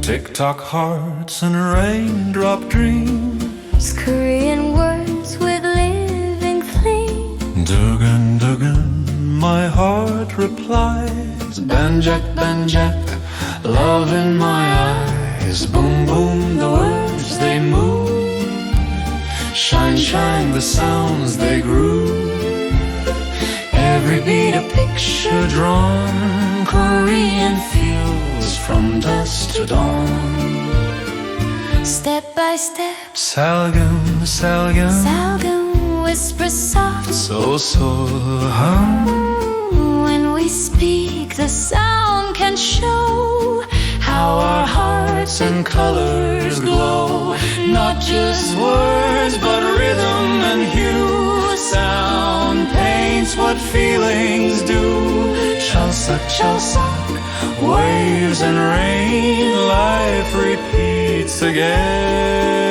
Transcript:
Tick-tock hearts and raindrop dreams, Korean words with living themes. Du-geun, my heart replies. Ban-jjak, Ban-jjak, love in my eyes. Boom, boom, the words they move. Shine, shine, the sounds they groove. Every beat a picture drawn. Korean feels from dusk to dawn. Step by step, Sal-geum, sal-geum, sal-geum whispers soft. so hum. When we speak, the sound can show How our hearts and colors glow. Not just words, but rhythm and hue. Sound paints what feelings do. 찰싹, 찰싹, waves and rain. Life repeats again.